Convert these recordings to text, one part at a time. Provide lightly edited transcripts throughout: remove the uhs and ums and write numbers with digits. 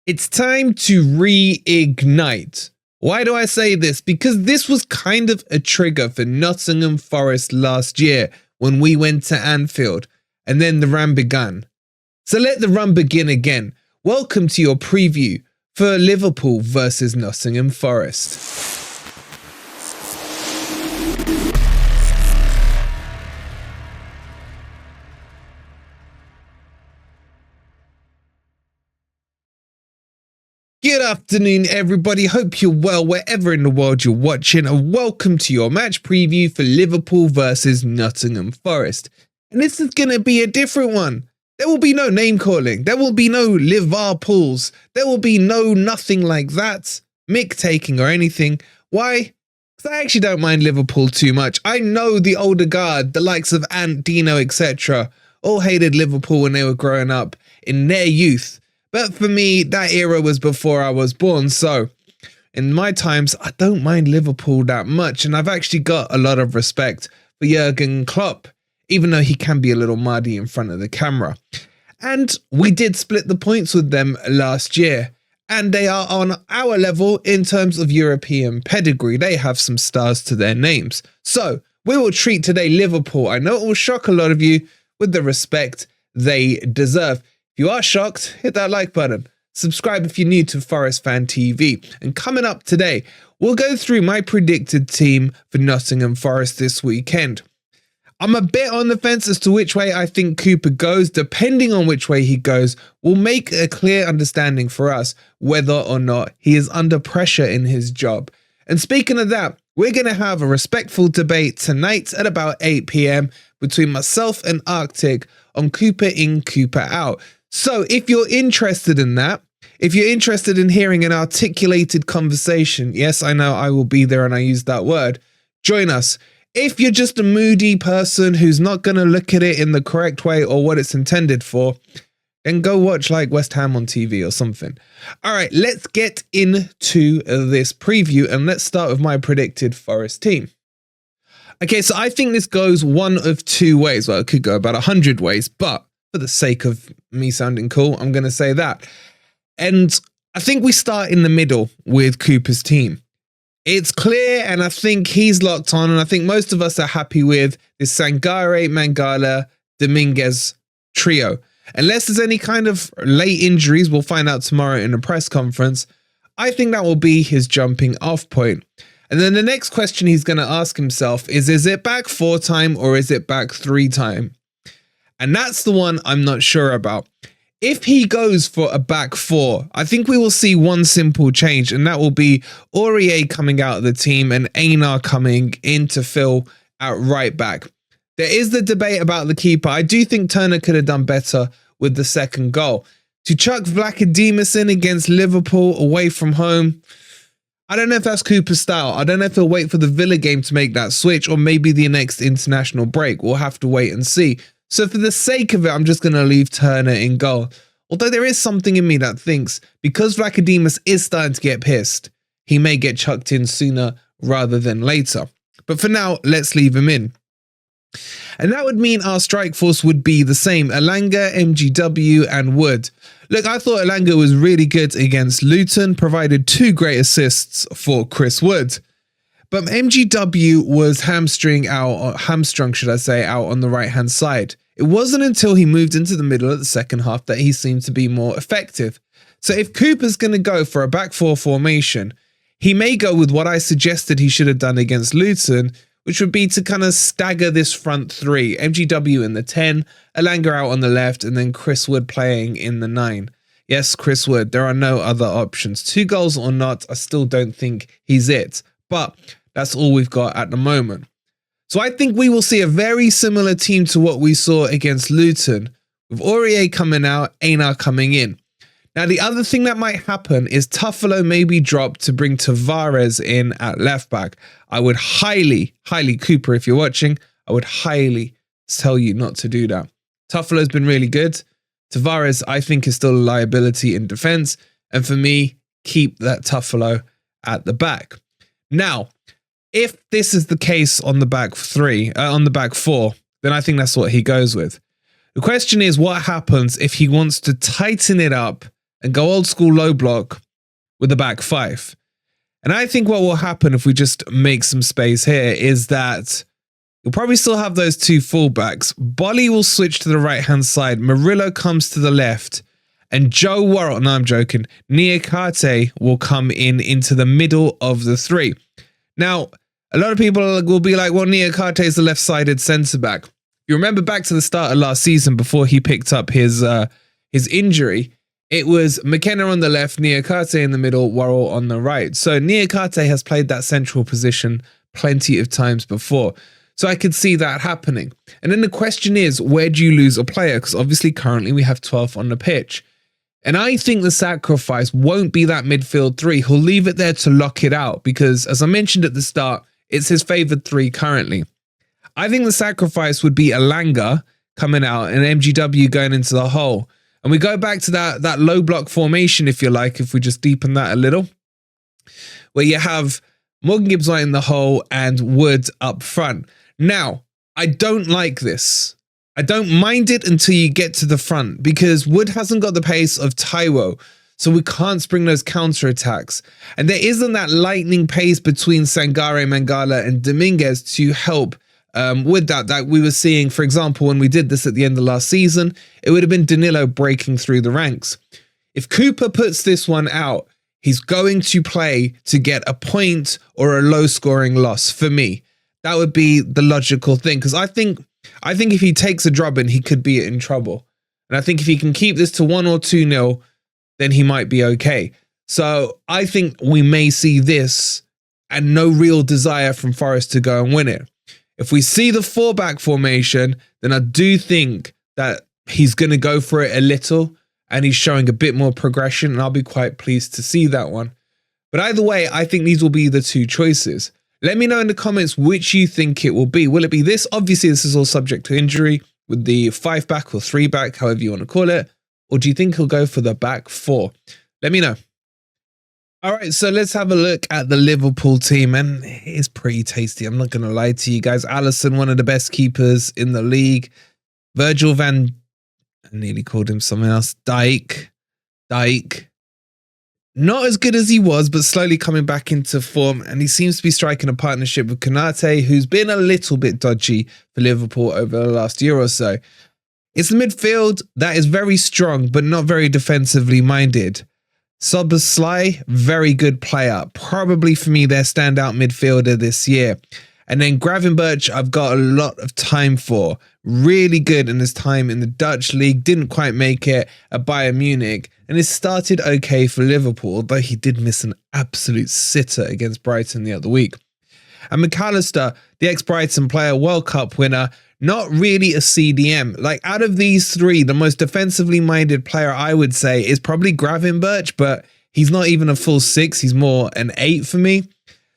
It's time to reignite. Why do I say this? Because this was kind of a trigger for Nottingham Forest last year when we went to Anfield and then the run began. So let the run begin again. Welcome to your preview for Liverpool versus Nottingham Forest. Good afternoon, everybody. Hope you're well wherever in the world you're watching, and welcome to your match preview for Liverpool versus Nottingham Forest. And this is going to be a different one. There will be no name calling. There will be no Liverpools. There will be no nothing like that, mick taking or anything. Why? Because I actually don't mind Liverpool too much. I know the older guard, the likes of Ant, Dino, etc., all hated Liverpool when they were growing up in their youth. But for me, that era was before I was born. So in my times, I don't mind Liverpool that much. And I've actually got a lot of respect for Jurgen Klopp, even though he can be a little muddy in front of the camera. And we did split the points with them last year. And they are on our level in terms of European pedigree. They have some stars to their names. So we will treat today Liverpool, I know it will shock a lot of you, with the respect they deserve. If you are shocked, hit that like button. Subscribe if you're new to Forest Fan TV. And coming up today, we'll go through my predicted team for Nottingham Forest this weekend. I'm a bit on the fence as to which way I think Cooper goes. Depending on which way he goes, will make a clear understanding for us whether or not he is under pressure in his job. And speaking of that, we're going to have a respectful debate tonight at about 8 p.m. between myself and Arctic on Cooper in, Cooper out. So if you're interested in that, if you're interested in hearing an articulated conversation, yes, I know I will be there and I use that word, join us. If you're just a moody person who's not going to look at it in the correct way or what it's intended for, then go watch like West Ham on TV or something. All right, let's get into this preview and let's start with my predicted Forest team. Okay, so I think this goes one of two ways. Well, it could go about 100 ways, but for the sake of me sounding cool, I'm going to say that. And I think we start in the middle with Cooper's team. It's clear, and I think he's locked on, and I think most of us are happy with this Sangare, Mangala, Dominguez trio. Unless there's any kind of late injuries, we'll find out tomorrow in a press conference. I think that will be his jumping off point. And then the next question he's going to ask himself is it back 4 time or is it back 3 time? And that's the one I'm not sure about. If he goes for a back 4, I think we will see one simple change, and that will be Aurier coming out of the team and Einar coming in to fill at right back. There is the debate about the keeper. I do think Turner could have done better with the second goal. To chuck Vlachodimos in against Liverpool away from home, I don't know if that's Cooper's style. I don't know if he'll wait for the Villa game to make that switch or maybe the next international break. We'll have to wait and see. So for the sake of it, I'm just going to leave Turner in goal. Although there is something in me that thinks because Vlachodimos is starting to get pissed, he may get chucked in sooner rather than later. But for now, let's leave him in. And that would mean our strike force would be the same. Elanga, MGW and Wood. Look, I thought Elanga was really good against Luton, provided 2 great assists for Chris Wood. But MGW was hamstrung, out on the right-hand side. It wasn't until he moved into the middle of the second half that he seemed to be more effective. So if Cooper's going to go for a back 4 formation, he may go with what I suggested he should have done against Luton, which would be to kind of stagger this front 3. MGW in the 10, Elanga out on the left, and then Chris Wood playing in the 9. Yes, Chris Wood, there are no other options. 2 goals or not, I still don't think he's it. But that's all we've got at the moment. So I think we will see a very similar team to what we saw against Luton, with Aurier coming out, Einar coming in. Now, the other thing that might happen is Tuffalo may be dropped to bring Tavares in at left back. I would highly, Cooper, if you're watching, I would highly tell you not to do that. Tuffalo's been really good. Tavares, I think, is still a liability in defence. And for me, keep that Tuffalo at the back. Now, if this is the case on the back 4, then I think that's what he goes with. The question is what happens if he wants to tighten it up and go old school low block with the back five. And I think what will happen if we just make some space here is that you'll probably still have those two fullbacks. Bolly will switch to the right-hand side. Murillo comes to the left. And Joe Worrell, no, I'm joking, Niakate will come into the middle of the three. Now, a lot of people will be like, well, Niakate is the left-sided centre-back. You remember back to the start of last season before he picked up his injury, it was McKenna on the left, Niakate in the middle, Worrell on the right. So Niakate has played that central position plenty of times before. So I could see that happening. And then the question is, where do you lose a player? Because obviously currently we have 12 on the pitch. And I think the sacrifice won't be that midfield three. He'll leave it there to lock it out because, as I mentioned at the start, it's his favoured three currently. I think the sacrifice would be Alanga coming out and MGW going into the hole. And we go back to that low block formation, if you like, if we just deepen that a little, where you have Morgan Gibbs-White in the hole and Wood up front. Now, I don't like this. I don't mind it until you get to the front because Wood hasn't got the pace of Taiwo, so we can't spring those counter-attacks. And there isn't that lightning pace between Sangare, Mangala and Dominguez to help with that we were seeing, for example, when we did this at the end of last season, it would have been Danilo breaking through the ranks. If Cooper puts this one out, he's going to play to get a point or a low-scoring loss for me. That would be the logical thing because I think if he takes a drubbing, he could be in trouble. And I think if he can keep this to 1 or 2-0, then he might be okay. So I think we may see this and no real desire from Forest to go and win it. If we see the 4-back formation, then I do think that he's going to go for it a little and he's showing a bit more progression and I'll be quite pleased to see that one. But either way, I think these will be the two choices. Let me know in the comments which you think it will be. Will it be this? Obviously, this is all subject to injury with the 5-back or 3-back, however you want to call it. Or do you think he'll go for the back 4? Let me know. All right, so let's have a look at the Liverpool team, and it is pretty tasty. I'm not going to lie to you guys. Alisson, one of the best keepers in the league. Virgil I nearly called him something else. Dijk. Not as good as he was, but slowly coming back into form, and he seems to be striking a partnership with Konate, who's been a little bit dodgy for Liverpool over the last year or so. It's the midfield that is very strong, but not very defensively minded. Szoboszlai, very good player. Probably for me, their standout midfielder this year. And then Gravenberch, I've got a lot of time for. Really good in his time in the Dutch league. Didn't quite make it at Bayern Munich. And it started okay for Liverpool, although he did miss an absolute sitter against Brighton the other week. And McAllister, the ex-Brighton player, World Cup winner, not really a CDM. Like, out of these three, the most defensively minded player I would say is probably Gravenberch, but he's not even a full 6. He's more an 8 for me.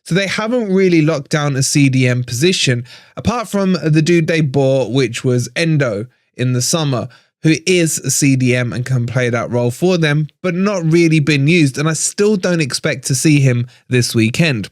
So they haven't really locked down a CDM position, apart from the dude they bought, which was Endo in the summer, who is a CDM and can play that role for them, but not really been used. And I still don't expect to see him this weekend.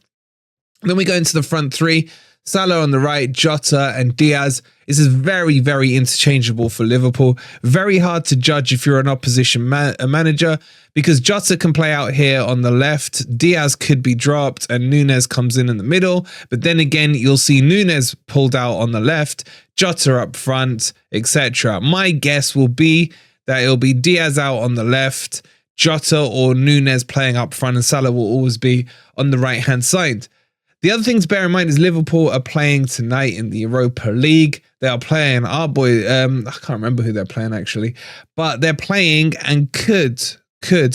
Then we go into the front three. Salah on the right, Jota and Diaz. This is very, very interchangeable for Liverpool. Very hard to judge if you're an opposition manager because Jota can play out here on the left. Diaz could be dropped and Nunes comes in the middle. But then again, you'll see Nunes pulled out on the left, Jota up front, etc. My guess will be that it'll be Diaz out on the left, Jota or Nunes playing up front, and Salah will always be on the right-hand side. The other thing to bear in mind is Liverpool are playing tonight in the Europa League. They are playing our boy, I can't remember who they're playing actually, but they're playing and could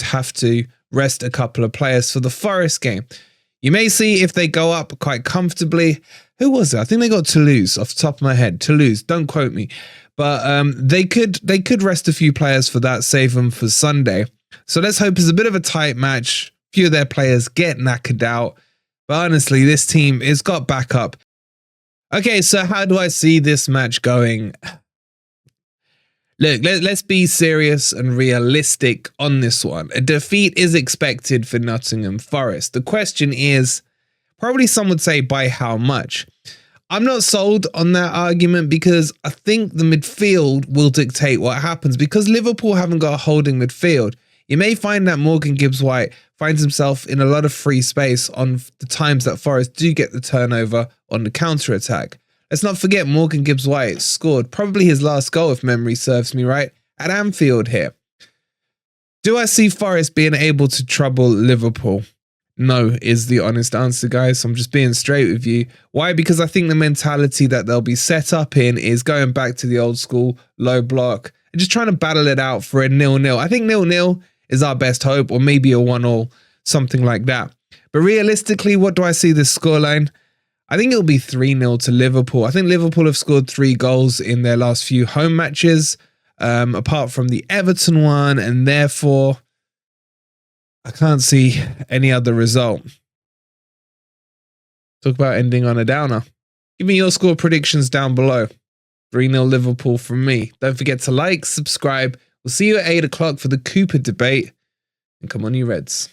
have to rest a couple of players for the Forest game. You may see if they go up quite comfortably. Who was it? I think they got Toulouse off the top of my head. Toulouse, don't quote me. But they could rest a few players for that, save them for Sunday. So let's hope it's a bit of a tight match. A few of their players get knackered out. But honestly, this team has got backup. Okay, so how do I see this match going? Look, let's be serious and realistic on this one. A defeat is expected for Nottingham Forest. The question is, probably some would say by how much? I'm not sold on that argument because I think the midfield will dictate what happens because Liverpool haven't got a holding midfield. You may find that Morgan Gibbs-White finds himself in a lot of free space on the times that Forest do get the turnover on the counter-attack. Let's not forget Morgan Gibbs-White scored probably his last goal, if memory serves me right, at Anfield here. Do I see Forest being able to trouble Liverpool? No, is the honest answer, guys. I'm just being straight with you. Why? Because I think the mentality that they'll be set up in is going back to the old school, low block, and just trying to battle it out for a 0-0. I think 0-0 is our best hope, or maybe a 1-1, something like that. But realistically, what do I see this scoreline? I think it'll be 3-0 to Liverpool. I think Liverpool have scored 3 goals in their last few home matches, apart from the Everton one, and therefore I can't see any other result. Talk about ending on a downer. Give me your score predictions down below. 3-0 Liverpool from me. Don't forget to like, subscribe. We'll see you at 8 o'clock for the Cooper debate. And come on, you Reds.